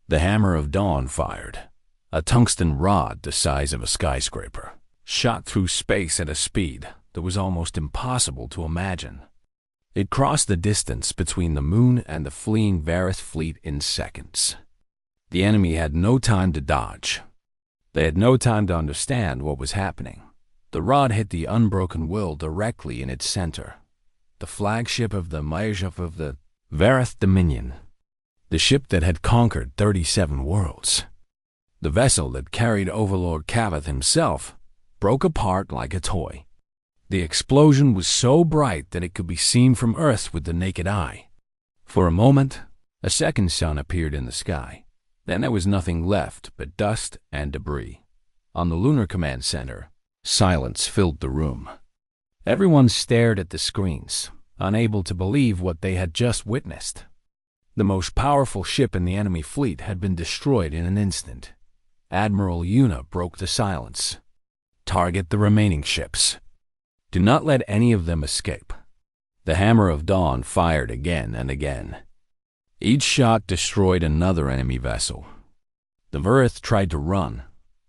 The hammer of dawn fired. A tungsten rod the size of a skyscraper shot through space at a speed that was almost impossible to imagine. It crossed the distance between the moon and the fleeing Varith fleet in seconds. The enemy had no time to dodge. They had no time to understand what was happening. The rod hit the Unbroken Will directly in its center, the flagship of the Varith Dominion, the ship that had conquered 37 worlds. The vessel that carried Overlord Kavath himself broke apart like a toy. The explosion was so bright that it could be seen from Earth with the naked eye. For a moment, a second sun appeared in the sky. Then there was nothing left but dust and debris. On the Lunar Command Center, silence filled the room. Everyone stared at the screens, unable to believe what they had just witnessed. The most powerful ship in the enemy fleet had been destroyed in an instant. Admiral Yuna broke the silence. Target the remaining ships. Do not let any of them escape. The hammer of dawn fired again and again. Each shot destroyed another enemy vessel. The Varith tried to run,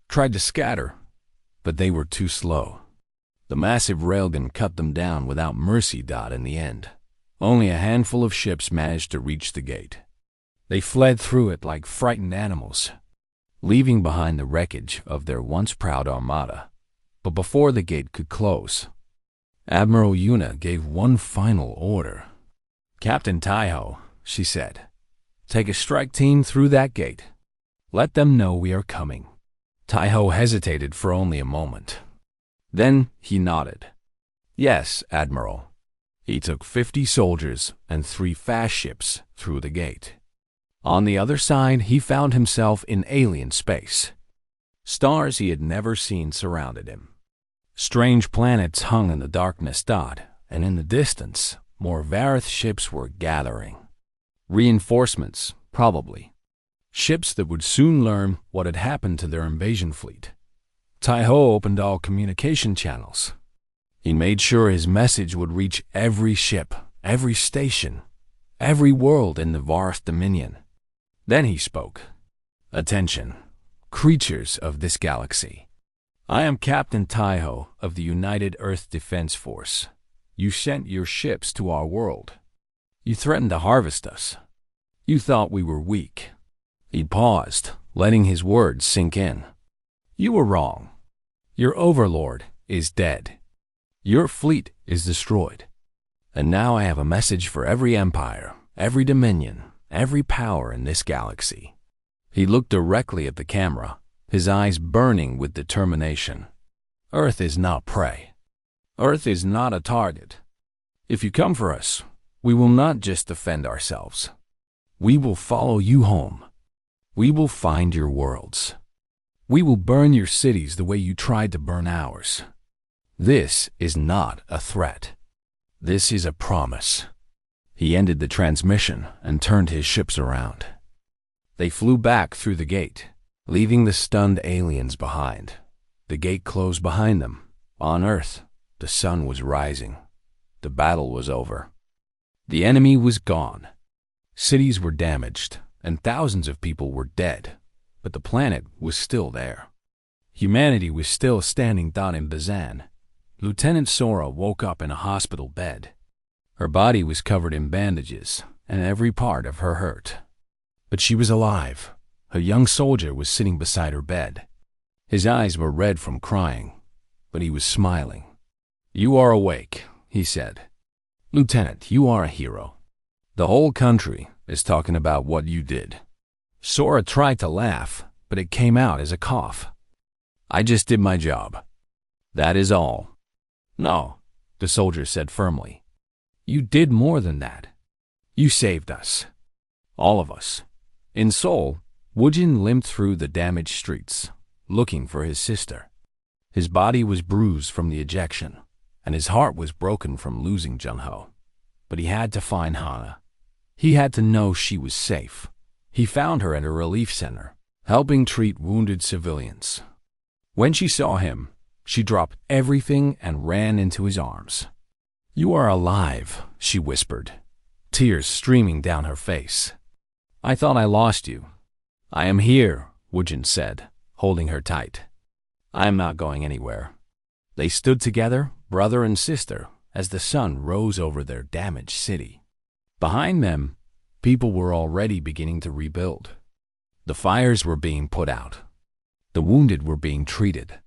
tried to scatter, but they were too slow. The massive railgun cut them down without mercy. In the end, only a handful of ships managed to reach the gate. They fled through it like frightened animals, leaving behind the wreckage of their once proud armada. But before the gate could close, Admiral Yuna gave one final order. "Captain Taiho," she said, "take a strike team through that gate. Let them know we are coming." Taiho hesitated for only a moment. Then he nodded. "Yes, Admiral." He took 50 soldiers and 3 fast ships through the gate. On the other side, he found himself in alien space. Stars he had never seen surrounded him. Strange planets hung in the darkness, and in the distance, more Varith ships were gathering. Reinforcements, probably. Ships that would soon learn what had happened to their invasion fleet. Taiho opened all communication channels. He made sure his message would reach every ship, every station, every world in the Varith Dominion. Then he spoke. "Attention, creatures of this galaxy. I am Captain Taiho of the United Earth Defense Force. You sent your ships to our world. You threatened to harvest us. You thought we were weak." He paused, letting his words sink in. "You were wrong. Your overlord is dead. Your fleet is destroyed. And now I have a message for every empire, every dominion, every power in this galaxy." He looked directly at the camera, his eyes burning with determination. Earth is not prey. Earth is not a target. If you come for us, we will not just defend ourselves. We will follow you home. We will find your worlds. We will burn your cities the way you tried to burn ours. This is not a threat. This is a promise. He ended the transmission and turned his ships around. They flew back through the gate, leaving the stunned aliens behind. The gate closed behind them. On Earth, the sun was rising. The battle was over. The enemy was gone. Cities were damaged, and thousands of people were dead, but the planet was still there. Humanity was still standing in Bazan. Lieutenant Sora woke up in a hospital bed. Her body was covered in bandages, and every part of her hurt. But she was alive. A young soldier was sitting beside her bed. His eyes were red from crying, but he was smiling. "You are awake," he said. "Lieutenant, you are a hero. The whole country is talking about what you did." Sora tried to laugh, but it came out as a cough. "I just did my job. That is all." "No," the soldier said firmly. "You did more than that. You saved us. All of us." In Seoul, Woojin limped through the damaged streets, looking for his sister. His body was bruised from the ejection, and his heart was broken from losing Junho. But he had to find Hana. He had to know she was safe. He found her at a relief center, helping treat wounded civilians. When she saw him, she dropped everything and ran into his arms. "You are alive," she whispered, tears streaming down her face. "I thought I lost you. I am here, Woojin said, holding her tight. I am not going anywhere. They stood together, brother and sister, as the sun rose over their damaged city. Behind them, people were already beginning to rebuild. The fires were being put out. The wounded were being treated.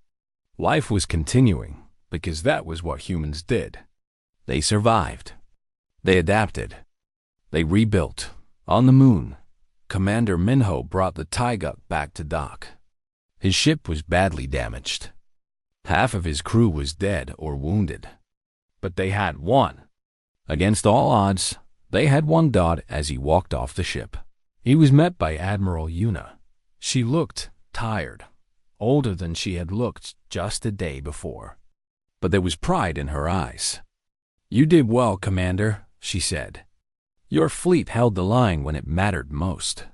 Life was continuing, because that was what humans did. They survived. They adapted. They rebuilt. On the moon, Commander Minho brought the Taiguk back to dock. His ship was badly damaged. Half of his crew was dead or wounded. But they had won. Against all odds, they had won. As he walked off the ship, he was met by Admiral Yuna. She looked tired, older than she had looked just a day before. But there was pride in her eyes. You did well, Commander, she said. Your fleet held the line when it mattered most.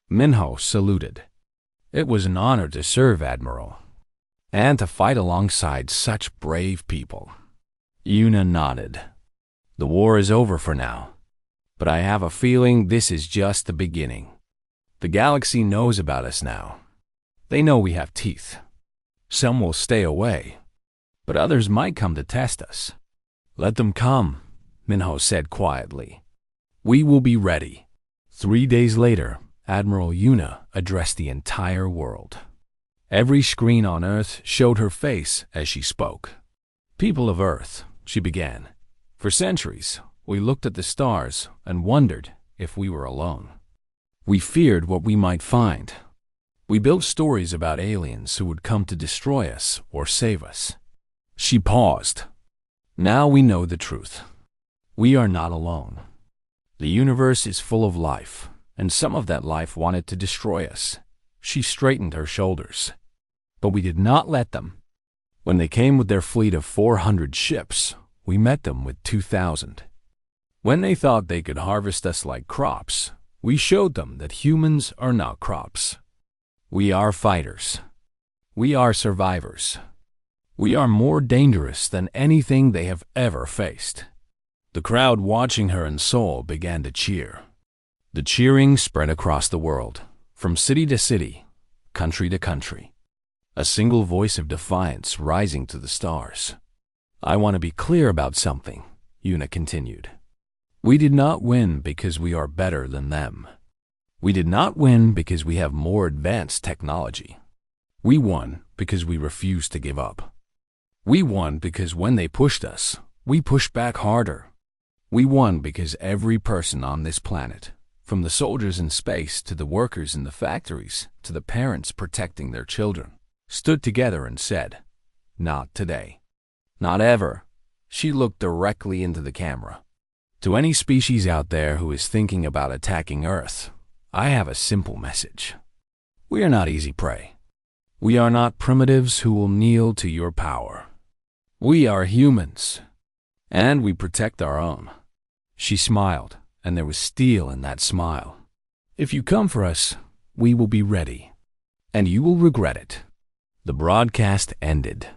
Minho saluted. It was an honor to serve, Admiral, and to fight alongside such brave people. Yuna nodded. The war is over for now, but I have a feeling this is just the beginning. The galaxy knows about us now. They know we have teeth. Some will stay away, but others might come to test us. Let them come, Minho said quietly. We will be ready. 3 days later, Admiral Yuna addressed the entire world. Every screen on Earth showed her face as she spoke. People of Earth, she began. For centuries, we looked at the stars and wondered if we were alone. We feared what we might find. We built stories about aliens who would come to destroy us or save us. She paused. Now we know the truth. We are not alone. The universe is full of life, and some of that life wanted to destroy us. She straightened her shoulders. But we did not let them. When they came with their fleet of 400 ships, we met them with 2,000. When they thought they could harvest us like crops, we showed them that humans are not crops. We are fighters. We are survivors. We are more dangerous than anything they have ever faced. The crowd watching her in Seoul began to cheer. The cheering spread across the world, from city to city, country to country. A single voice of defiance rising to the stars. I want to be clear about something, Yuna continued. We did not win because we are better than them. We did not win because we have more advanced technology. We won because we refused to give up. We won because when they pushed us, we pushed back harder. We won because every person on this planet, from the soldiers in space to the workers in the factories to the parents protecting their children, stood together and said, not today. Not ever. She looked directly into the camera. To any species out there who is thinking about attacking Earth, I have a simple message. We are not easy prey. We are not primitives who will kneel to your power. We are humans, and we protect our own. She smiled, and there was steel in that smile. If you come for us, we will be ready, and you will regret it. The broadcast ended.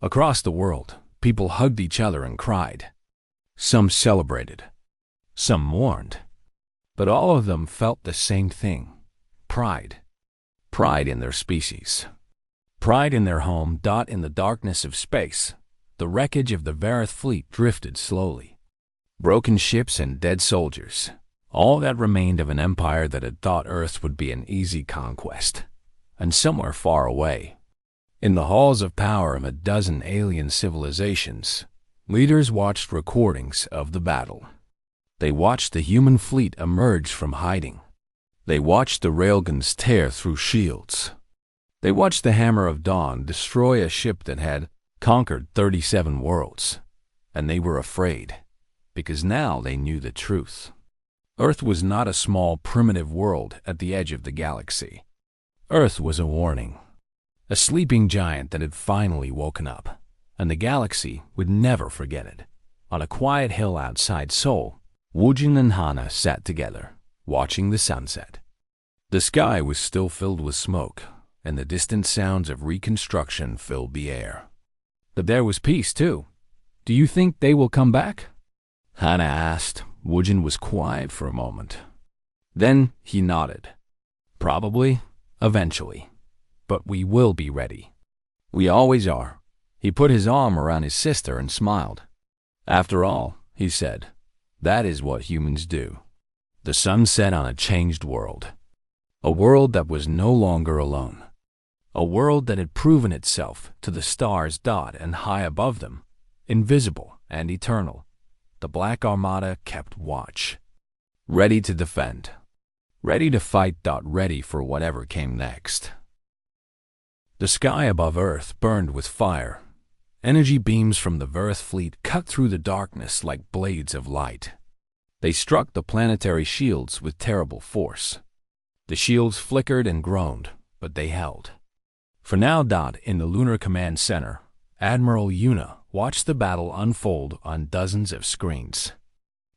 Across the world, people hugged each other and cried. Some celebrated. Some mourned. But all of them felt the same thing. Pride. Pride in their species. Pride in their home. In the darkness of space, the wreckage of the Varith fleet drifted slowly. Broken ships and dead soldiers. All that remained of an empire that had thought Earth would be an easy conquest. And somewhere far away, in the halls of power of a dozen alien civilizations, leaders watched recordings of the battle. They watched the human fleet emerge from hiding. They watched the railguns tear through shields. They watched the Hammer of Dawn destroy a ship that had conquered 37 worlds. And they were afraid, because now they knew the truth. Earth was not a small, primitive world at the edge of the galaxy. Earth was a warning. A sleeping giant that had finally woken up, and the galaxy would never forget it. On a quiet hill outside Seoul, Woojin and Hana sat together, watching the sunset. The sky was still filled with smoke, and the distant sounds of reconstruction filled the air. But there was peace, too. Do you think they will come back? Hana asked. Woojin was quiet for a moment. Then he nodded. Probably, eventually. But we will be ready. We always are. He put his arm around his sister and smiled. After all, he said, that is what humans do. The sun set on a changed world. A world that was no longer alone. A world that had proven itself to the stars dot and high above them, invisible and eternal. The Black Armada kept watch. Ready to defend. Ready to fight. Ready for whatever came next. The sky above Earth burned with fire. Energy beams from the Verith fleet cut through the darkness like blades of light. They struck the planetary shields with terrible force. The shields flickered and groaned, but they held. For now, in the Lunar Command Center, Admiral Una watched the battle unfold on dozens of screens.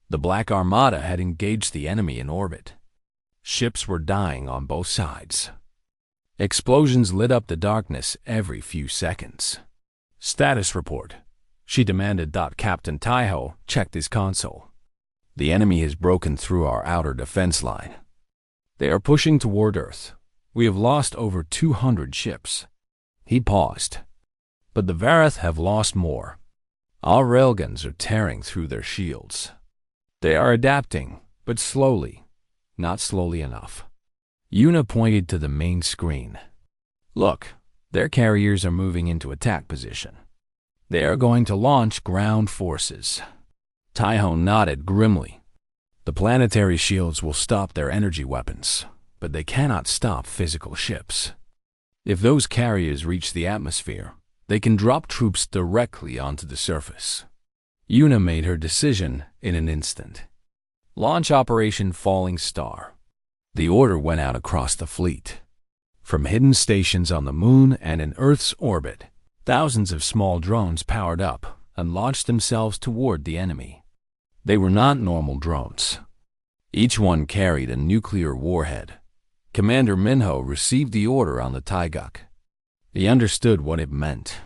The Black Armada had engaged the enemy in orbit. Ships were dying on both sides. Explosions lit up the darkness every few seconds. Status report, she demanded. Captain Taiho checked his console. The enemy has broken through our outer defense line. They are pushing toward Earth. We have lost over 200 ships. He paused. But the Verith have lost more. Our railguns are tearing through their shields. They are adapting, but slowly. Not slowly enough. Una pointed to the main screen. Look, their carriers are moving into attack position. They are going to launch ground forces. Taiho nodded grimly. The planetary shields will stop their energy weapons, but they cannot stop physical ships. If those carriers reach the atmosphere, they can drop troops directly onto the surface. Una made her decision in an instant. Launch Operation Falling Star. The order went out across the fleet. From hidden stations on the moon and in Earth's orbit, thousands of small drones powered up and launched themselves toward the enemy. They were not normal drones. Each one carried a nuclear warhead. Commander Minho received the order on the Taiguk. He understood what it meant.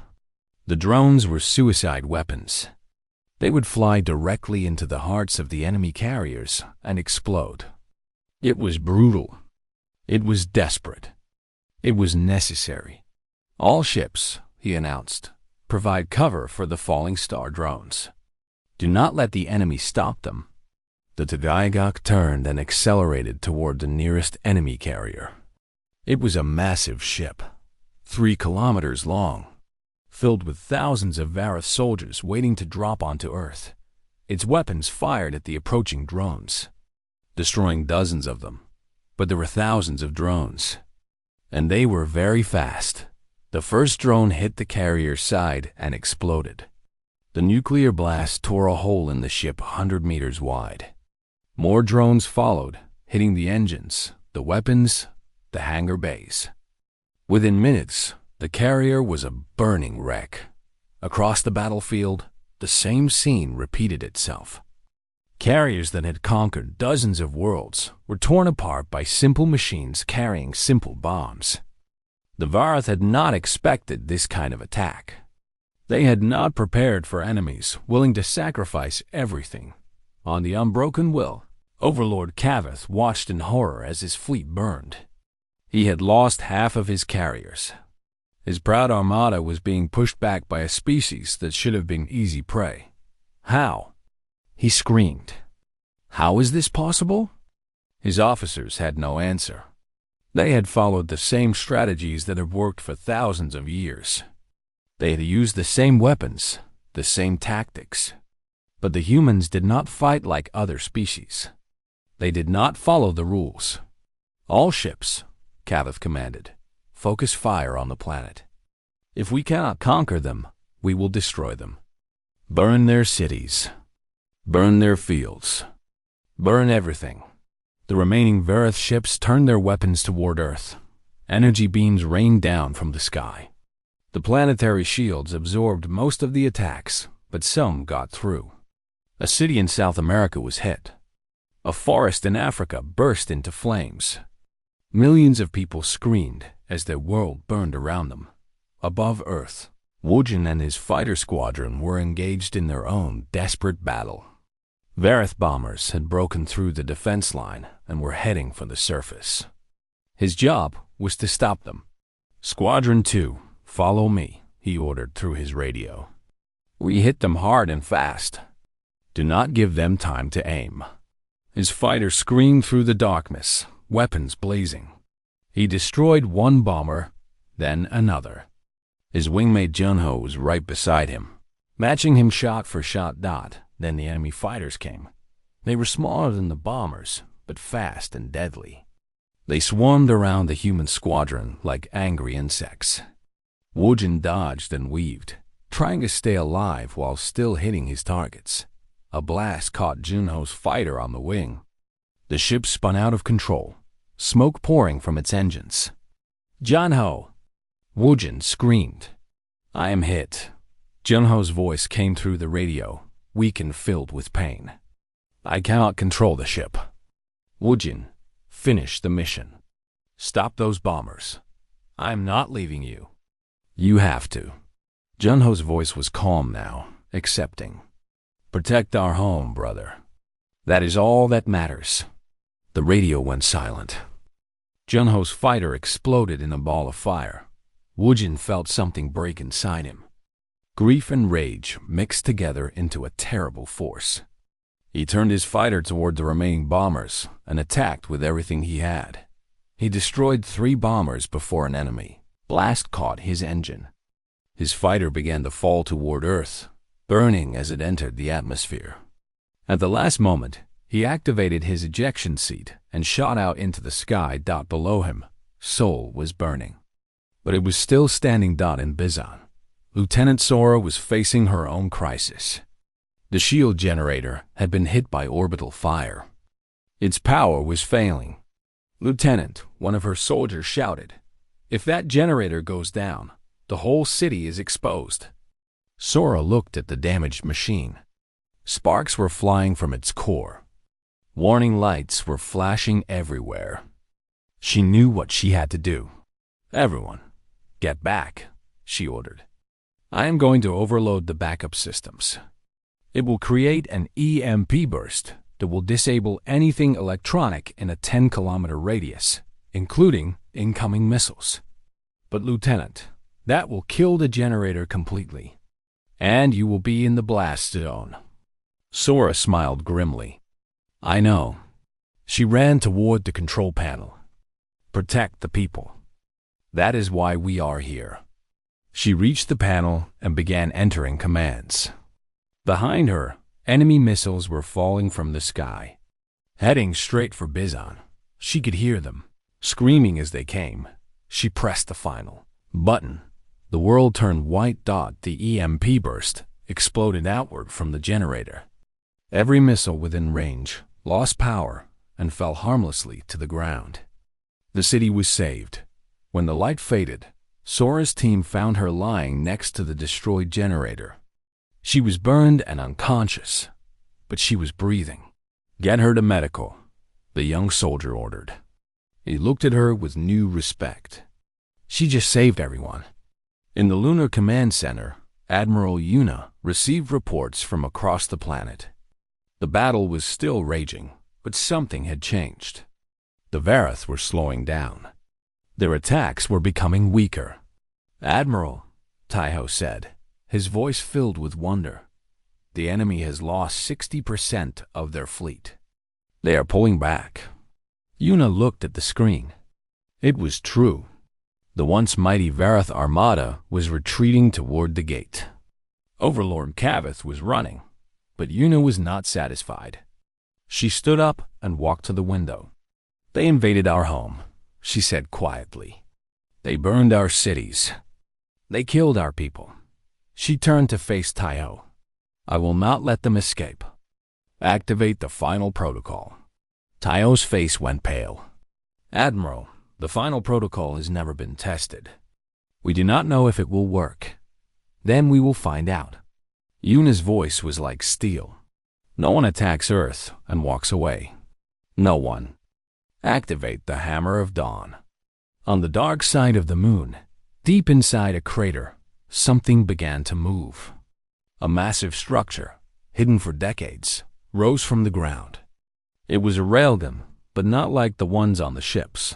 The drones were suicide weapons. They would fly directly into the hearts of the enemy carriers and explode. It was brutal. It was desperate. It was necessary. All ships, he announced, provide cover for the Falling Star drones. Do not let the enemy stop them. The Taiguk turned and accelerated toward the nearest enemy carrier. It was a massive ship, 3 kilometers long, filled with thousands of Verith soldiers waiting to drop onto Earth. Its weapons fired at the approaching drones, destroying dozens of them. But there were thousands of drones, and they were very fast. The first drone hit the carrier's side and exploded. The nuclear blast tore a hole in the ship 100 meters wide. More drones followed, hitting the engines, the weapons, the hangar bays. Within minutes, the carrier was a burning wreck. Across the battlefield, the same scene repeated itself. Carriers that had conquered dozens of worlds were torn apart by simple machines carrying simple bombs. The Verith had not expected this kind of attack. They had not prepared for enemies willing to sacrifice everything. On the unbroken will, Overlord Kavith watched in horror as his fleet burned. He had lost half of his carriers. His proud armada was being pushed back by a species that should have been easy prey. How? He screamed. How is this possible? His officers had no answer. They had followed the same strategies that had worked for thousands of years. They had used the same weapons, the same tactics. But the humans did not fight like other species. They did not follow the rules. All ships, Kavith commanded, focus fire on the planet. If we cannot conquer them, we will destroy them. Burn their cities. Burn their fields. Burn everything. The remaining Verith ships turned their weapons toward Earth. Energy beams rained down from the sky. The planetary shields absorbed most of the attacks, but some got through. A city in South America was hit. A forest in Africa burst into flames. Millions of people screamed as their world burned around them. Above Earth, Wujin and his fighter squadron were engaged in their own desperate battle. Verith bombers had broken through the defense line and were heading for the surface. His job was to stop them. "Squadron 2, follow me," he ordered through his radio. "We hit them hard and fast. Do not give them time to aim." His fighters screamed through the darkness, weapons blazing. He destroyed one bomber, then another. His wingmate Junho was right beside him, matching him shot for shot. Then the enemy fighters came. They were smaller than the bombers, but fast and deadly. They swarmed around the human squadron like angry insects. Woojin dodged and weaved, trying to stay alive while still hitting his targets. A blast caught Junho's fighter on the wing. The ship spun out of control, smoke pouring from its engines. "Junho!" Woojin screamed. "I am hit." Junho's voice came through the radio, weak and filled with pain. "I cannot control the ship." "Woojin, finish the mission. Stop those bombers. I am not leaving you." "You have to." Junho's voice was calm now, accepting. "Protect our home, brother. That is all that matters." The radio went silent. Junho's fighter exploded in a ball of fire. Woojin felt something break inside him. Grief and rage mixed together into a terrible force. He turned his fighter toward the remaining bombers and attacked with everything he had. He destroyed 3 bombers before an enemy blast caught his engine. His fighter began to fall toward Earth, burning as it entered the atmosphere. At the last moment, he activated his ejection seat and shot out into the sky. Below him, Seoul was burning. But it was still standing. In Bizan, Lieutenant Sora was facing her own crisis. The shield generator had been hit by orbital fire. Its power was failing. "Lieutenant," one of her soldiers shouted, "if that generator goes down, the whole city is exposed." Sora looked at the damaged machine. Sparks were flying from its core. Warning lights were flashing everywhere. She knew what she had to do. "Everyone, get back," she ordered. "I am going to overload the backup systems. It will create an EMP burst that will disable anything electronic in a 10-kilometer radius, including incoming missiles. But Lieutenant, that will kill the generator completely, and you will be in the blast zone." Sora smiled grimly. "I know." She ran toward the control panel. "Protect the people. That is why we are here." She reached the panel and began entering commands. Behind her, enemy missiles were falling from the sky, heading straight for Bizan. She could hear them, screaming as they came. She pressed the final button. The world turned white. The EMP burst exploded outward from the generator. Every missile within range lost power and fell harmlessly to the ground. The city was saved. When the light faded, Sora's team found her lying next to the destroyed generator. She was burned and unconscious, but she was breathing. "Get her to medical," the young soldier ordered. He looked at her with new respect. She just saved everyone. In the Lunar Command Center, Admiral Yuna received reports from across the planet. The battle was still raging, but something had changed. The Varath were slowing down. Their attacks were becoming weaker. "Admiral," Taiho said, his voice filled with wonder, "the enemy has lost 60% of their fleet. They are pulling back." Yuna looked at the screen. It was true. The once mighty Varath Armada was retreating toward the gate. Overlord Kavith was running, but Yuna was not satisfied. She stood up and walked to the window. "They invaded our home," she said quietly. "They burned our cities. They killed our people." She turned to face Taiho. "I will not let them escape. Activate the final protocol." Taiho's face went pale. "Admiral, the final protocol has never been tested. We do not know if it will work. Then we will find out." Yuna's voice was like steel. "No one attacks Earth and walks away. No one. Activate the Hammer of Dawn." On the dark side of the moon, deep inside a crater, something began to move. A massive structure, hidden for decades, rose from the ground. It was a railgun, but not like the ones on the ships.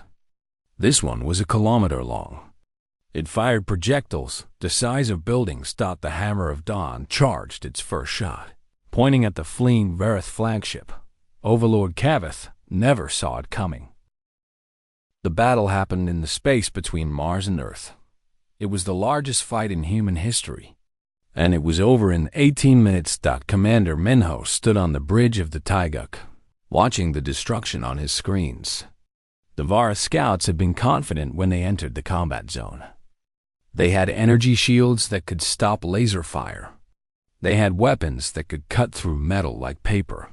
This one was a kilometer long. It fired projectiles the size of buildings. The Hammer of Dawn charged its first shot, pointing at the fleeing Verith flagship. Overlord Kavith never saw it coming. The battle happened in the space between Mars and Earth. It was the largest fight in human history, and it was over in 18 minutes. Commander Minho stood on the bridge of the Taiguk, watching the destruction on his screens. The Vara scouts had been confident when they entered the combat zone. They had energy shields that could stop laser fire. They had weapons that could cut through metal like paper.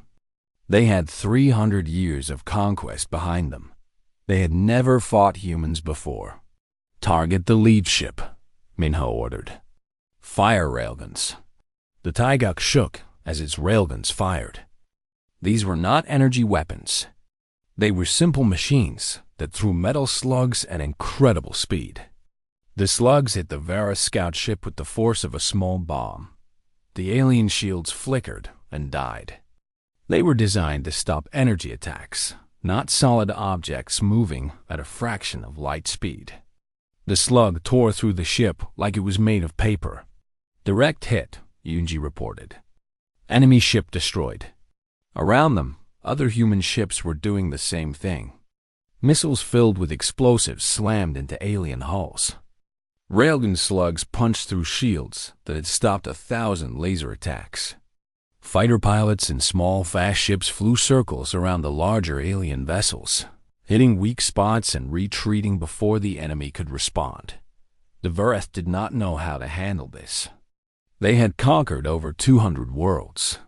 They had 300 years of conquest behind them. They had never fought humans before. "Target the lead ship," Minho ordered. "Fire railguns." The Taiguk shook as its railguns fired. These were not energy weapons. They were simple machines that threw metal slugs at incredible speed. The slugs hit the Vara scout ship with the force of a small bomb. The alien shields flickered and died. They were designed to stop energy attacks, not solid objects moving at a fraction of light speed. The slug tore through the ship like it was made of paper. "Direct hit," Yunji reported. "Enemy ship destroyed." Around them, other human ships were doing the same thing. Missiles filled with explosives slammed into alien hulls. Railgun slugs punched through shields that had stopped 1,000 laser attacks. Fighter pilots in small, fast ships flew circles around the larger alien vessels, hitting weak spots and retreating before the enemy could respond. The Verith did not know how to handle this. They had conquered over 200 worlds.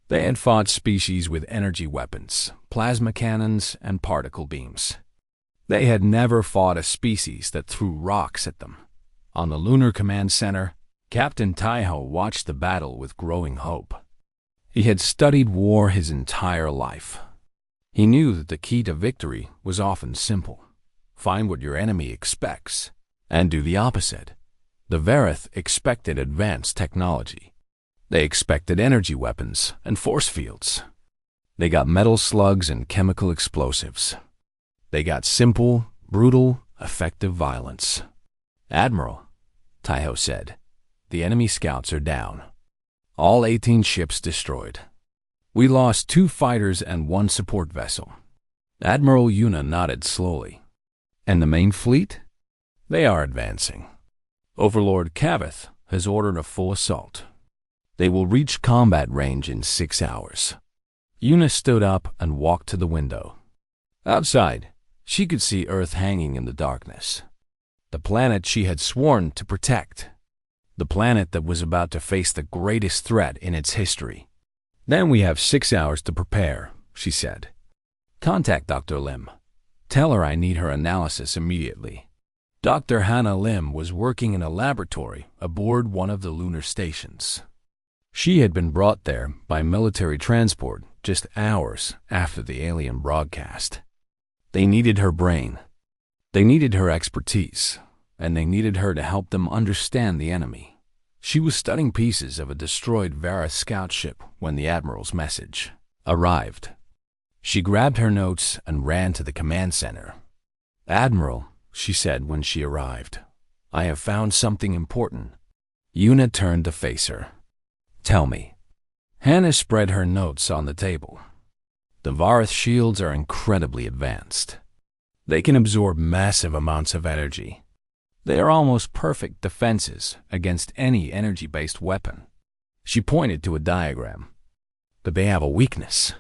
They had fought species with energy weapons, plasma cannons, and particle beams. They had never fought a species that threw rocks at them. On the Lunar Command Center, Captain Taiho watched the battle with growing hope. He had studied war his entire life. He knew that the key to victory was often simple. Find what your enemy expects, and do the opposite. The Verith expected advanced technology. They expected energy weapons and force fields. They got metal slugs and chemical explosives. They got simple, brutal, effective violence. "Admiral," Taiho said, "the enemy scouts are down. All 18 ships destroyed. We lost 2 fighters and 1 support vessel." Admiral Yuna nodded slowly. "And the main fleet?" "They are advancing. Overlord Kavith has ordered a full assault. They will reach combat range in 6 hours." Yuna stood up and walked to the window. Outside, she could see Earth hanging in the darkness. The planet she had sworn to protect. The planet that was about to face the greatest threat in its history. "Then we have 6 hours to prepare," she said. "Contact Dr. Lim. Tell her I need her analysis immediately." Dr. Hannah Lim was working in a laboratory aboard one of the lunar stations. She had been brought there by military transport just hours after the alien broadcast. They needed her brain. They needed her expertise, and they needed her to help them understand the enemy. She was studying pieces of a destroyed Vara scout ship when the Admiral's message arrived. She grabbed her notes and ran to the command center. "Admiral," she said when she arrived, "I have found something important." Yuna turned to face her. "Tell me." Hannah spread her notes on the table. "The Varith shields are incredibly advanced. They can absorb massive amounts of energy. They are almost perfect defenses against any energy-based weapon." She pointed to a diagram. "But they have a weakness.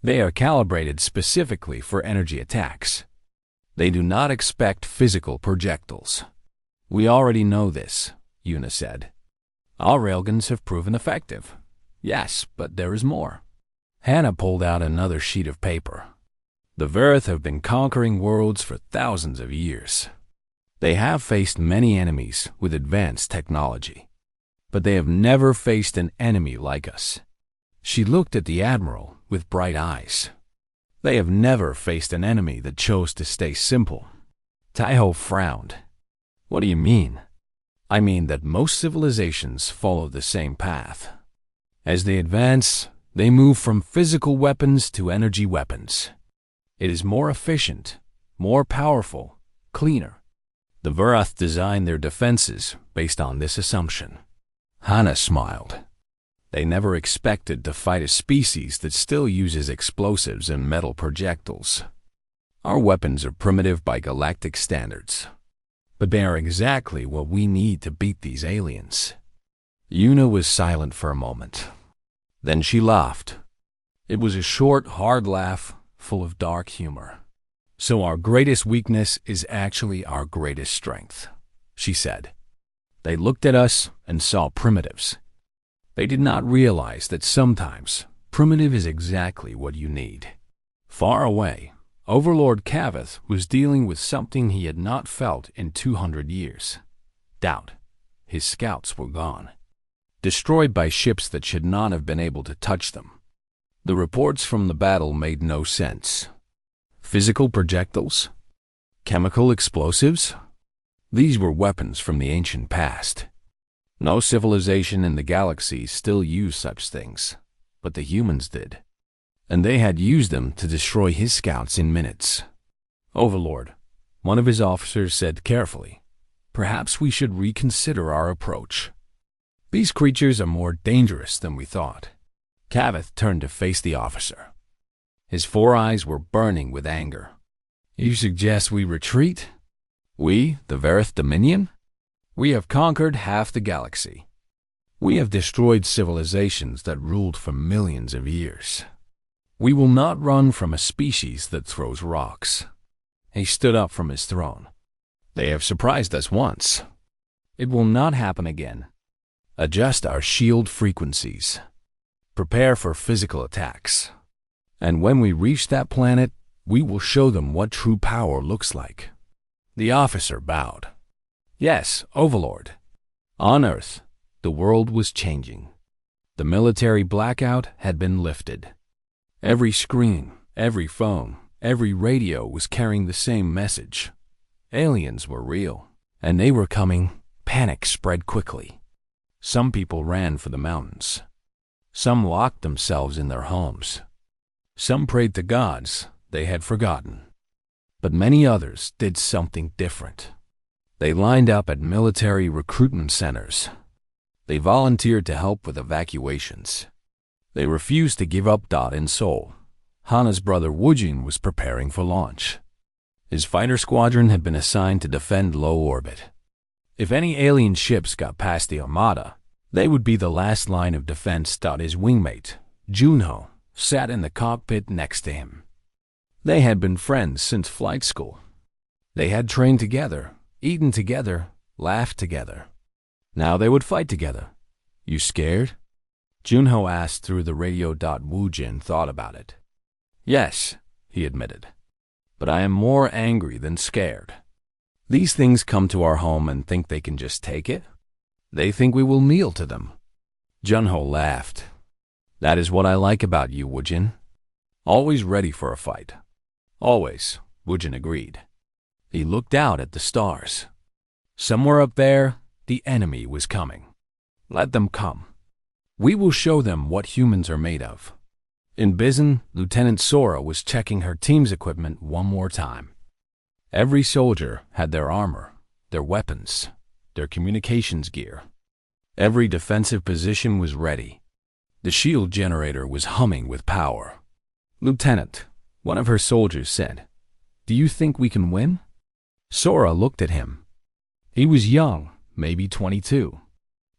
They are calibrated specifically for energy attacks. They do not expect physical projectiles." "We already know this," Yuna said. "Our railguns have proven effective." "Yes, but there is more." Hannah pulled out another sheet of paper. "The Verith have been conquering worlds for thousands of years. They have faced many enemies with advanced technology, but they have never faced an enemy like us." She looked at the Admiral with bright eyes. "They have never faced an enemy that chose to stay simple." Taiho frowned. "What do you mean?" "I mean that most civilizations follow the same path. As they advance, they move from physical weapons to energy weapons. It is more efficient, more powerful, cleaner. The Verath designed their defenses based on this assumption. Hannah smiled. They never expected to fight a species that still uses explosives and metal projectiles. Our weapons are primitive by galactic standards, but they are exactly what we need to beat these aliens. Yuna was silent for a moment. Then she laughed. It was a short, hard laugh, full of dark humor. "So our greatest weakness is actually our greatest strength," she said. They looked at us and saw primitives. They did not realize that sometimes primitive is exactly what you need. Far away, Overlord Kavath was dealing with something he had not felt in 200 years. Doubt. His scouts were gone, destroyed by ships that should not have been able to touch them. The reports from the battle made no sense. Physical projectiles? Chemical explosives? These were weapons from the ancient past. No civilization in the galaxy still used such things, but the humans did. And they had used them to destroy his scouts in minutes. "Overlord," one of his officers said carefully, "perhaps we should reconsider our approach. These creatures are more dangerous than we thought." Kavath turned to face the officer. His 4 eyes were burning with anger. "You suggest we retreat? We, the Verith Dominion? We have conquered half the galaxy. We have destroyed civilizations that ruled for millions of years. We will not run from a species that throws rocks." He stood up from his throne. "They have surprised us once. It will not happen again. Adjust our shield frequencies. Prepare for physical attacks. And when we reach that planet, we will show them what true power looks like." The officer bowed. "Yes, Overlord." On Earth, the world was changing. The military blackout had been lifted. Every screen, every phone, every radio was carrying the same message. Aliens were real, and they were coming. Panic spread quickly. Some people ran for the mountains. Some locked themselves in their homes. Some prayed to gods they had forgotten. But many others did something different. They lined up at military recruitment centers. They volunteered to help with evacuations. They refused to give up Dot and Sol. Hana's brother Wujin was preparing for launch. His fighter squadron had been assigned to defend low orbit. If any alien ships got past the Armada, they would be the last line of defense. His wingmate, Junho, sat in the cockpit next to him. They had been friends since flight school. They had trained together, eaten together, laughed together. Now they would fight together. "You scared?" Junho asked through the radio. Wujin thought about it. "Yes," he admitted. "But I am more angry than scared. These things come to our home and think they can just take it. They think we will kneel to them." Junho laughed. "That is what I like about you, Wujin. Always ready for a fight." "Always," Wujin agreed. He looked out at the stars. Somewhere up there, the enemy was coming. Let them come. We will show them what humans are made of. In Bizen, Lieutenant Sora was checking her team's equipment one more time. Every soldier had their armor, their weapons, their communications gear. Every defensive position was ready. The shield generator was humming with power. "Lieutenant," one of her soldiers said, "do you think we can win?" Sora looked at him. He was young, maybe 22.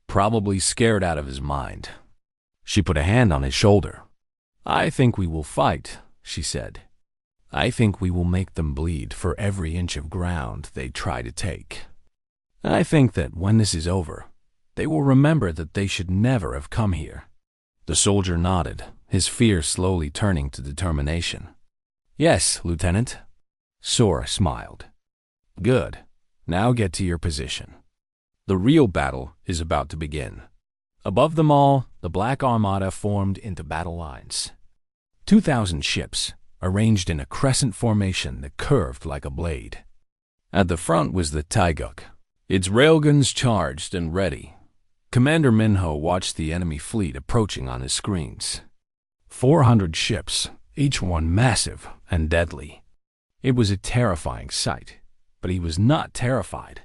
Probably scared out of his mind. She put a hand on his shoulder. "I think we will fight," she said. "I think we will make them bleed for every inch of ground they try to take. I think that when this is over, they will remember that they should never have come here." The soldier nodded, his fear slowly turning to determination. "Yes, Lieutenant." Sora smiled. "Good. Now get to your position. The real battle is about to begin." Above them all, the Black Armada formed into battle lines. 2,000 ships, arranged in a crescent formation that curved like a blade. At the front was the Taiguk, its railguns charged and ready. Commander Minho watched the enemy fleet approaching on his screens. 400 ships, each one massive and deadly. It was a terrifying sight. but he was not terrified.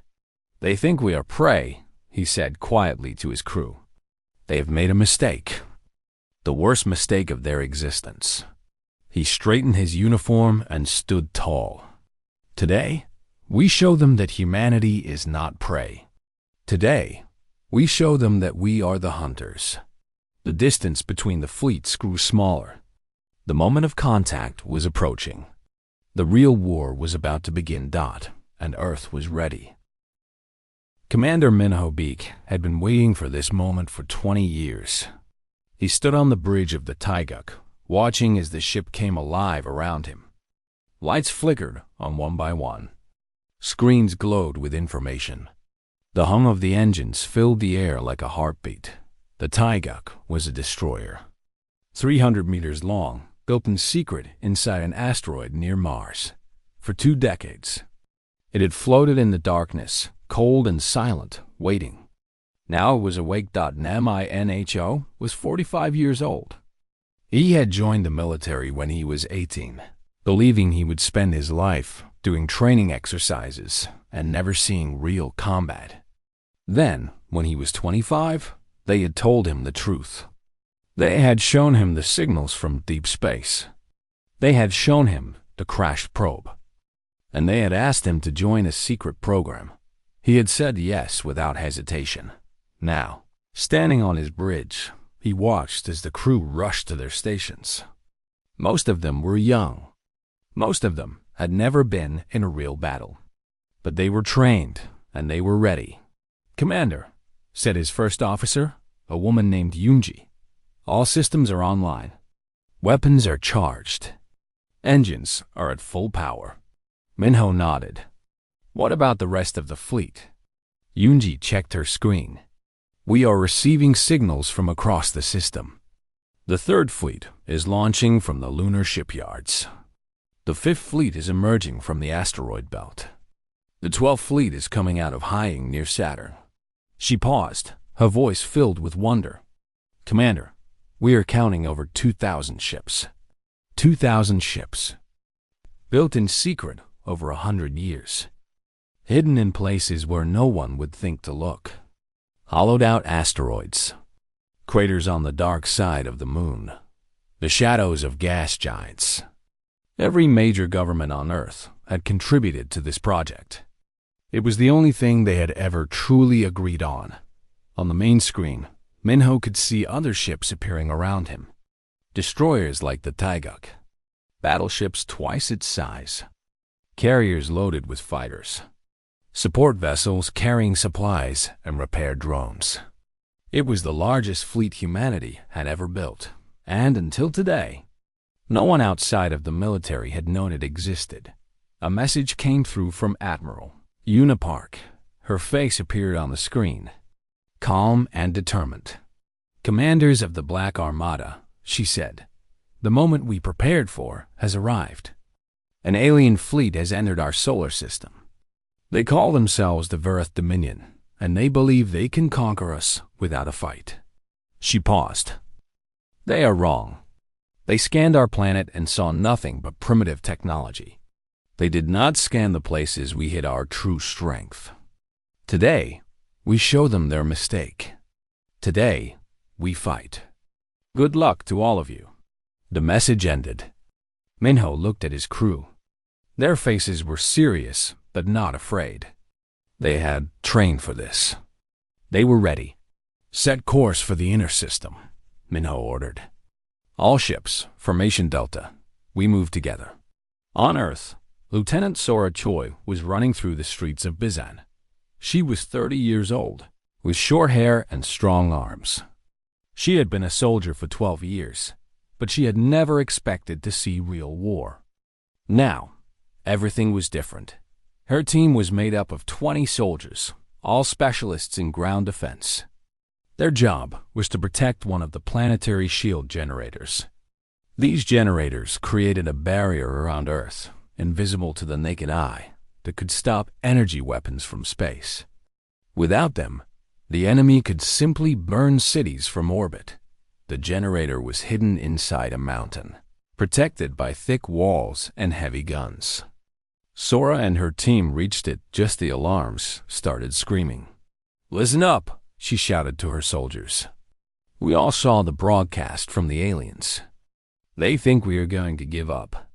"They think we are prey," he said quietly to his crew. "They have made a mistake. The worst mistake of their existence." He straightened his uniform and stood tall. "Today, we show them that humanity is not prey. Today, we show them that we are the hunters." The distance between the fleets grew smaller. The moment of contact was approaching. The real war was about to begin. And Earth was ready. Commander Minho Beak had been waiting for this moment for 20 years. He stood on the bridge of the Taiguk, watching as the ship came alive around him. Lights flickered on one by one. Screens glowed with information. The hum of the engines filled the air like a heartbeat. The Taiguk was a destroyer. 300 meters long, built in secret inside an asteroid near Mars. For 2 decades, it had floated in the darkness, cold and silent, waiting. Now it was awake. Minho was 45 years old. He had joined the military when he was 18, believing he would spend his life doing training exercises and never seeing real combat. Then, when he was 25, they had told him the truth. They had shown him the signals from deep space. They had shown him the crashed probe. And they had asked him to join a secret program. He had said yes without hesitation. Now, standing on his bridge, he watched as the crew rushed to their stations. Most of them were young. Most of them had never been in a real battle. But they were trained, and they were ready. "Commander," said his first officer, a woman named Yunji, "all systems are online. Weapons are charged. Engines are at full power." Minho nodded. "What about the rest of the fleet?" Yunji checked her screen. "We are receiving signals from across the system. The 3rd Fleet is launching from the lunar shipyards. The 5th Fleet is emerging from the asteroid belt. The 12th Fleet is coming out of Hying near Saturn." She paused, her voice filled with wonder. "Commander, we are counting over 2,000 ships. 2,000 ships. Built in secret over 100 years. Hidden in places where no one would think to look. Hollowed-out asteroids. Craters on the dark side of the moon. The shadows of gas giants. Every major government on Earth had contributed to this project. It was the only thing they had ever truly agreed on. On the main screen, Minho could see other ships appearing around him. Destroyers like the Taiguk. Battleships twice its size. Carriers loaded with fighters. Support vessels carrying supplies and repair drones. It was the largest fleet humanity had ever built, and until today, no one outside of the military had known it existed. A message came through from Admiral Una Park. Her face appeared on the screen, calm and determined. "Commanders of the Black Armada," she said, "the moment we prepared for has arrived. An alien fleet has entered our solar system. They call themselves the Verith Dominion, and they believe they can conquer us without a fight." She paused. "They are wrong. They scanned our planet and saw nothing but primitive technology. They did not scan the places we hid our true strength. Today, we show them their mistake. Today, we fight. Good luck to all of you." The message ended. Minho looked at his crew. Their faces were serious, but not afraid. They had trained for this. They were ready. "Set course for the inner system," Minho ordered. "All ships, formation Delta. We move together." On Earth, Lieutenant Sora Choi was running through the streets of Bizan. She was 30 years old, with short hair and strong arms. She had been a soldier for 12 years, but she had never expected to see real war. Now, everything was different. Her team was made up of 20 soldiers, all specialists in ground defense. Their job was to protect one of the planetary shield generators. These generators created a barrier around Earth, invisible to the naked eye, that could stop energy weapons from space. Without them, the enemy could simply burn cities from orbit. The generator was hidden inside a mountain, protected by thick walls and heavy guns. Sora and her team reached it just the alarms started screaming. "Listen up," she shouted to her soldiers. "We all saw the broadcast from the aliens. They think we are going to give up.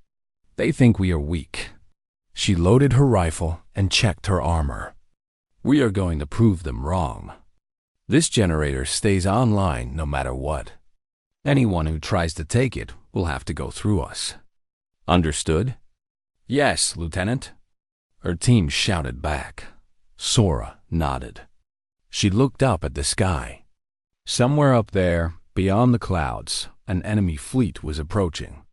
They think we are weak." She loaded her rifle and checked her armor. "We are going to prove them wrong. This generator stays online no matter what. Anyone who tries to take it will have to go through us. Understood?" "Yes, Lieutenant," her team shouted back. Sora nodded. She looked up at the sky. Somewhere up there, beyond the clouds, an enemy fleet was approaching.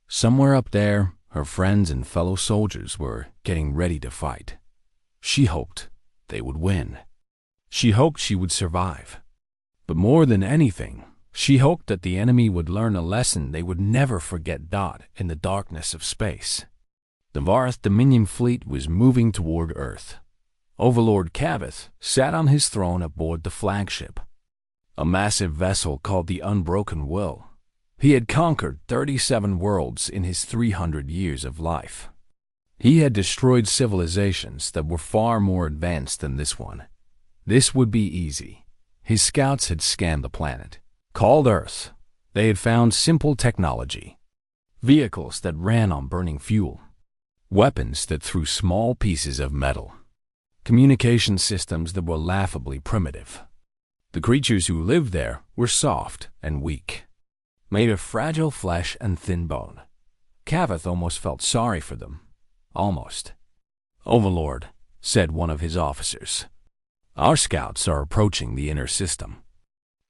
Somewhere up there, her friends and fellow soldiers were getting ready to fight. She hoped they would win. She hoped she would survive. But more than anything, she hoped that the enemy would learn a lesson they would never forget. In the darkness of space, the Varth Dominion fleet was moving toward Earth. Overlord Kavith sat on his throne aboard the flagship, a massive vessel called the Unbroken Will. He had conquered 37 worlds in his 300 years of life. He had destroyed civilizations that were far more advanced than this one. This would be easy. His scouts had scanned the planet, called Earth. They had found simple technology, vehicles that ran on burning fuel, weapons that threw small pieces of metal, communication systems that were laughably primitive. The creatures who lived there were soft and weak, made of fragile flesh and thin bone. Kavith almost felt sorry for them. Almost. "Overlord," said one of his officers, "our scouts are approaching the inner system.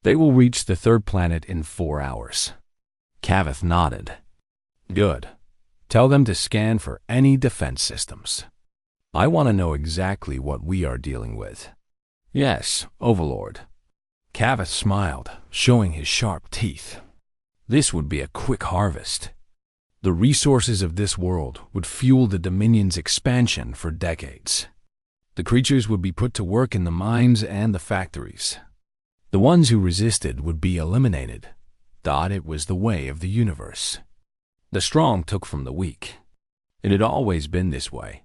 They will reach the third planet in 4 hours." Kavith nodded. "Good. Tell them to scan for any defense systems. I want to know exactly what we are dealing with." "Yes, Overlord." Kavith smiled, showing his sharp teeth. This would be a quick harvest. The resources of this world would fuel the Dominion's expansion for decades. The creatures would be put to work in the mines and the factories. The ones who resisted would be eliminated. It was the way of the universe. The strong took from the weak. It had always been this way.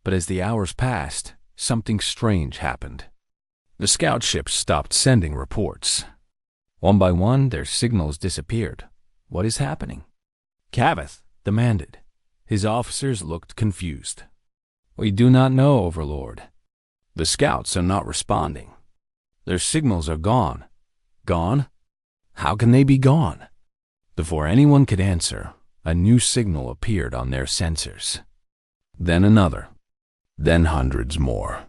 But as the hours passed, something strange happened. The scout ships stopped sending reports. One by one, their signals disappeared. "What is happening?" Kavith demanded. His officers looked confused. "We do not know, Overlord. The scouts are not responding. Their signals are gone." "Gone? How can they be gone?" Before anyone could answer, a new signal appeared on their sensors. Then another. Then hundreds more.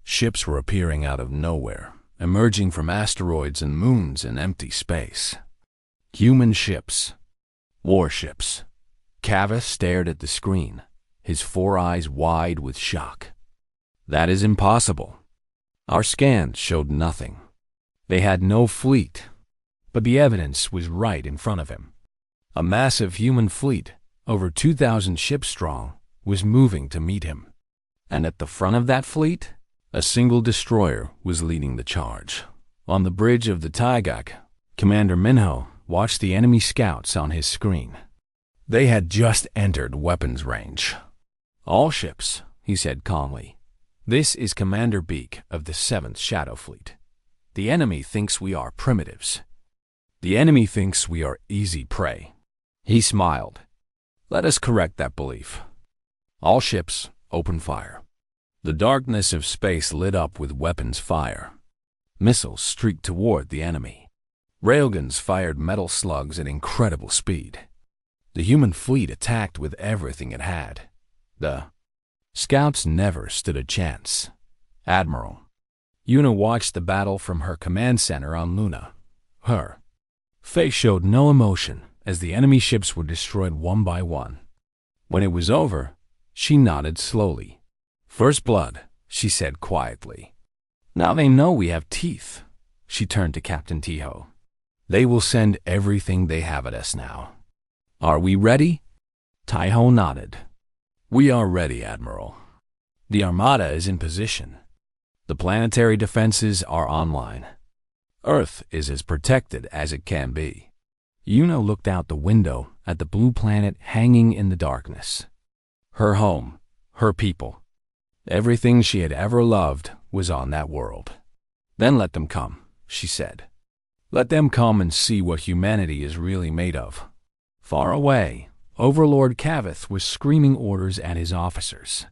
Ships were appearing out of nowhere, emerging from asteroids and moons in empty space. Human ships. Warships. Kavith stared at the screen, his 4 eyes wide with shock. "That is impossible. Our scans showed nothing. They had no fleet." But the evidence was right in front of him. A massive human fleet, over 2,000 ships strong, was moving to meet him. And at the front of that fleet, a single destroyer was leading the charge. On the bridge of the Taigak, Commander Minho watched the enemy scouts on his screen. They had just entered weapons range. "All ships," he said calmly. "This is Commander Beak of the 7th Shadow Fleet. The enemy thinks we are primitives. The enemy thinks we are easy prey." He smiled. "Let us correct that belief. All ships, open fire." The darkness of space lit up with weapons fire. Missiles streaked toward the enemy. Railguns fired metal slugs at incredible speed. The human fleet attacked with everything it had. The scouts never stood a chance. Admiral Yuna watched the battle from her command center on Luna. Her face showed no emotion as the enemy ships were destroyed one by one. When it was over, she nodded slowly. "First blood," she said quietly. "Now they know we have teeth." She turned to Captain Tiho. "They will send everything they have at us now. Are we ready?" Tiho nodded. "We are ready, Admiral. The Armada is in position. The planetary defenses are online. Earth is as protected as it can be." Yuna looked out the window at the blue planet hanging in the darkness. Her home, her people. Everything she had ever loved was on that world. Then let them come, she said. Let them come and see what humanity is really made of. Far away, Overlord Kavith was screaming orders at his officers.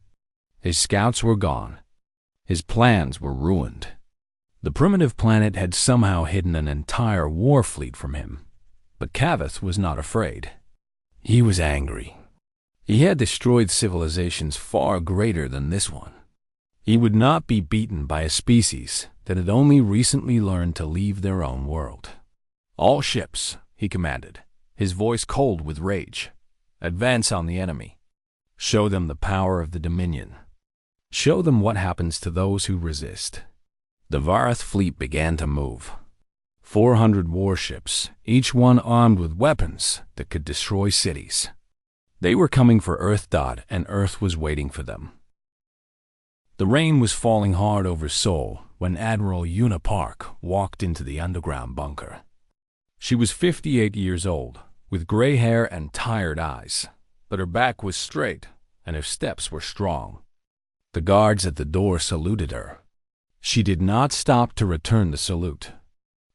His scouts were gone. His plans were ruined. The primitive planet had somehow hidden an entire war fleet from him. But Kavith was not afraid. He was angry. He had destroyed civilizations far greater than this one. He would not be beaten by a species that had only recently learned to leave their own world. All ships, he commanded, his voice cold with rage. Advance on the enemy. Show them the power of the Dominion. Show them what happens to those who resist. The Varath fleet began to move. 400 warships, each one armed with weapons that could destroy cities. They were coming for Earth. And Earth was waiting for them. The rain was falling hard over Seoul when Admiral Una Park walked into the underground bunker. She was 58 years old, with gray hair and tired eyes, but her back was straight and her steps were strong. The guards at the door saluted her. She did not stop to return the salute.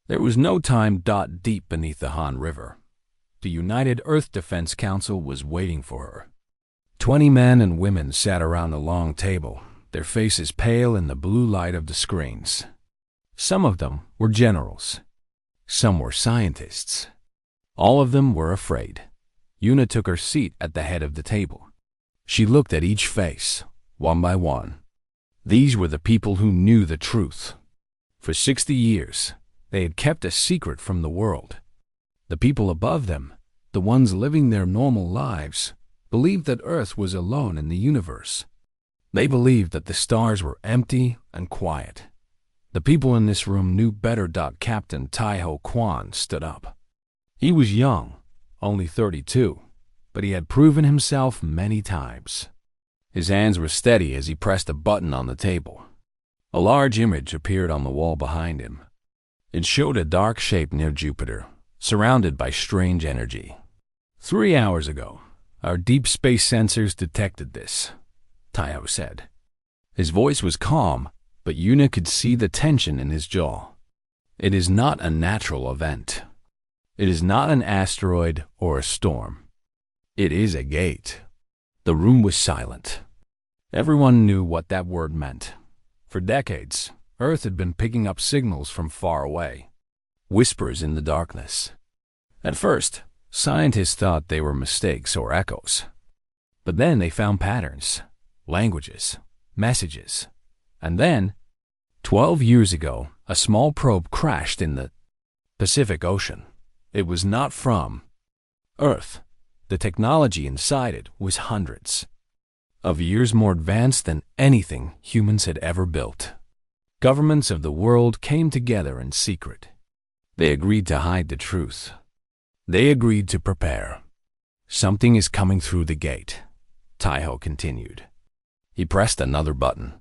There was no time. Deep beneath the Han River, the United Earth Defense Council was waiting for her. 20 men and women sat around a long table, their faces pale in the blue light of the screens. Some of them were generals. Some were scientists. All of them were afraid. Una took her seat at the head of the table. She looked at each face, one by one. These were the people who knew the truth. For 60 years, they had kept a secret from the world. The people above them, the ones living their normal lives, believed that Earth was alone in the universe. They believed that the stars were empty and quiet. The people in this room knew better. Captain Taiho Kwan stood up. He was young, only 32, but he had proven himself many times. His hands were steady as he pressed a button on the table. A large image appeared on the wall behind him. It showed a dark shape near Jupiter, surrounded by strange energy. 3 hours ago, our deep space sensors detected this, Taiho said. His voice was calm, but Una could see the tension in his jaw. It is not a natural event. It is not an asteroid or a storm. It is a gate. The room was silent. Everyone knew what that word meant. For decades, Earth had been picking up signals from far away, whispers in the darkness. At first, scientists thought they were mistakes or echoes. But then they found patterns, languages, messages. And then, 12 years ago, a small probe crashed in the Pacific Ocean. It was not from Earth. The technology inside it was hundreds of years more advanced than anything humans had ever built. Governments of the world came together in secret. They agreed to hide the truth. They agreed to prepare. Something is coming through the gate, Taiho continued. He pressed another button.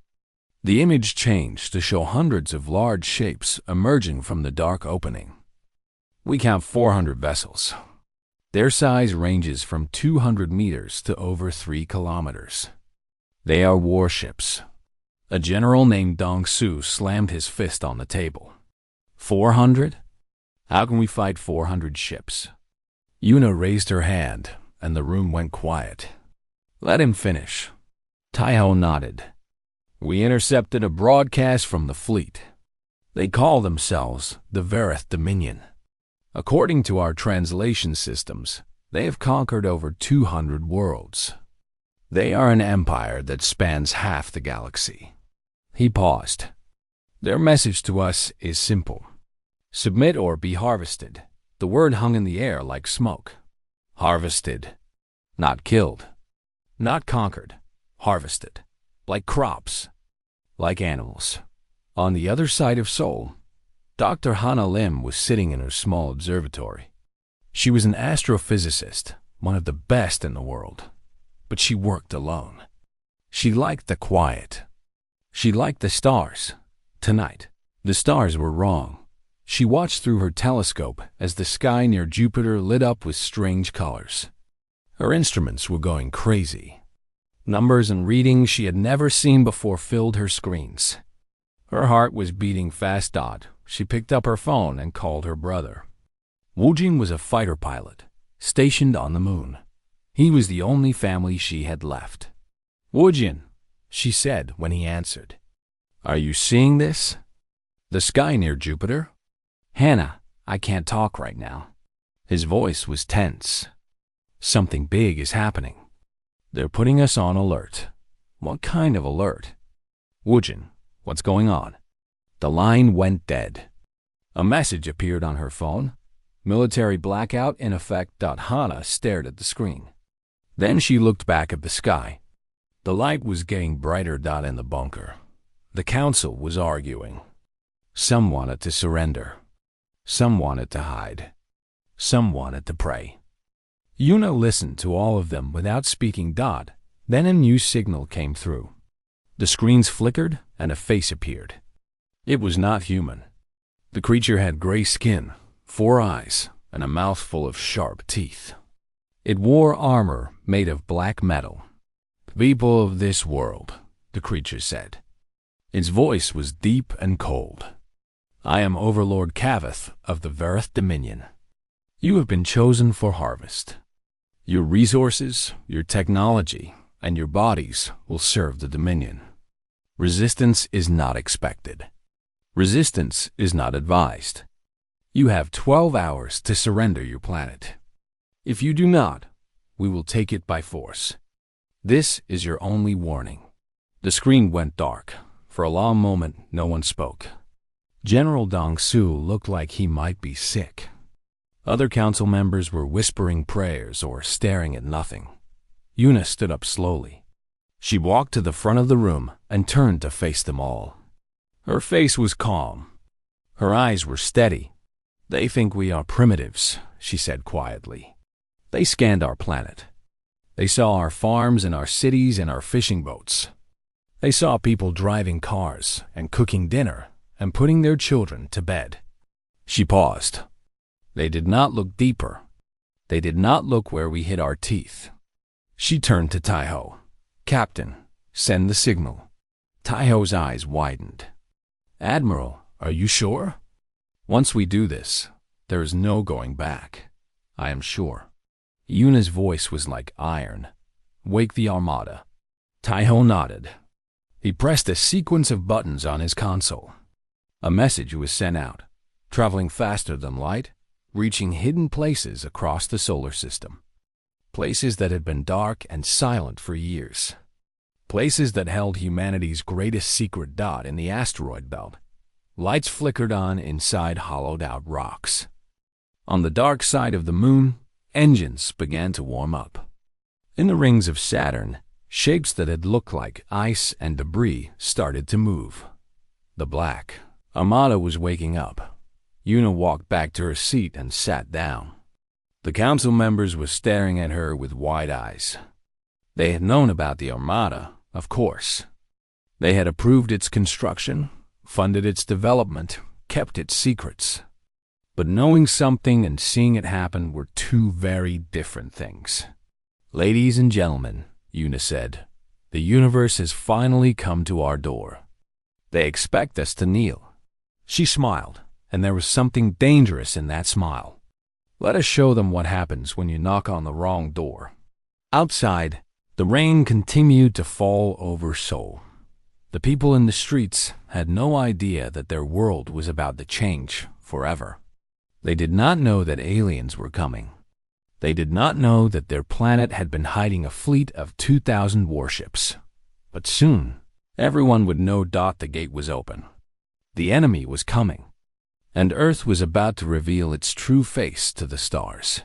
The image changed to show hundreds of large shapes emerging from the dark opening. We count 400 vessels. Their size ranges from 200 meters to over 3 kilometers. They are warships. A general named Dong Su slammed his fist on the table. 400? How can we fight 400 ships? Una raised her hand, and the room went quiet. Let him finish. Taiho nodded. We intercepted a broadcast from the fleet. They call themselves the Varath Dominion. According to our translation systems, they have conquered over 200 worlds. They are an empire that spans half the galaxy. He paused. Their message to us is simple. Submit or be harvested. The word hung in the air like smoke. Harvested. Not killed. Not conquered. Harvested. Like crops. Like animals. On the other side of Seoul, Dr. Hana Lim was sitting in her small observatory. She was an astrophysicist, one of the best in the world. But she worked alone. She liked the quiet. She liked the stars. Tonight, the stars were wrong. She watched through her telescope as the sky near Jupiter lit up with strange colors. Her instruments were going crazy. Numbers and readings she had never seen before filled her screens. Her heart was beating fast. She picked up her phone and called her brother. Woojin was a fighter pilot, stationed on the moon. He was the only family she had left. "Woojin," she said when he answered. "Are you seeing this? The sky near Jupiter?" "Hannah, I can't talk right now." His voice was tense. "Something big is happening. They're putting us on alert." "What kind of alert?" "Woojin, what's going on?" The line went dead. A message appeared on her phone. "Military blackout in effect." Hannah stared at the screen. Then she looked back at the sky. The light was getting brighter. In the bunker, the council was arguing. Some wanted to surrender. Some wanted to hide. Some wanted to pray. Yuna listened to all of them without speaking. Then a new signal came through. The screens flickered and a face appeared. It was not human. The creature had gray skin, 4 eyes, and a mouth full of sharp teeth. It wore armor made of black metal. "People of this world," the creature said. Its voice was deep and cold. "I am Overlord Kavith of the Verith Dominion. You have been chosen for harvest. Your resources, your technology, and your bodies will serve the Dominion. Resistance is not expected. Resistance is not advised. You have 12 hours to surrender your planet. If you do not, we will take it by force. This is your only warning." The screen went dark. For a long moment, no one spoke. General Dong-Su looked like he might be sick. Other council members were whispering prayers or staring at nothing. Yuna stood up slowly. She walked to the front of the room and turned to face them all. Her face was calm. Her eyes were steady. "They think we are primitives," she said quietly. "They scanned our planet. They saw our farms and our cities and our fishing boats. They saw people driving cars and cooking dinner and putting their children to bed." She paused. "They did not look deeper. They did not look where we hid our teeth." She turned to Taiho. "Captain, send the signal." Taiho's eyes widened. "Admiral, are you sure?" "Once we do this, there is no going back. I am sure." Yuna's voice was like iron. "Wake the Armada." Taiho nodded. He pressed a sequence of buttons on his console. A message was sent out, traveling faster than light, reaching hidden places across the solar system. Places that had been dark and silent for years. Places that held humanity's greatest secret. In the asteroid belt, lights flickered on inside hollowed-out rocks. On the dark side of the moon, engines began to warm up. In the rings of Saturn, shapes that had looked like ice and debris started to move. The black Armada was waking up. Yuna walked back to her seat and sat down. The council members were staring at her with wide eyes. They had known about the Armada, of course. They had approved its construction, funded its development, kept its secrets. But knowing something and seeing it happen were two very different things. "Ladies and gentlemen," Yuna said, "the universe has finally come to our door. They expect us to kneel." She smiled, and there was something dangerous in that smile. "Let us show them what happens when you knock on the wrong door." Outside, the rain continued to fall over Seoul. The people in the streets had no idea that their world was about to change forever. They did not know that aliens were coming. They did not know that their planet had been hiding a fleet of 2,000 warships. But soon, everyone would know. The gate was open. The enemy was coming, and Earth was about to reveal its true face to the stars.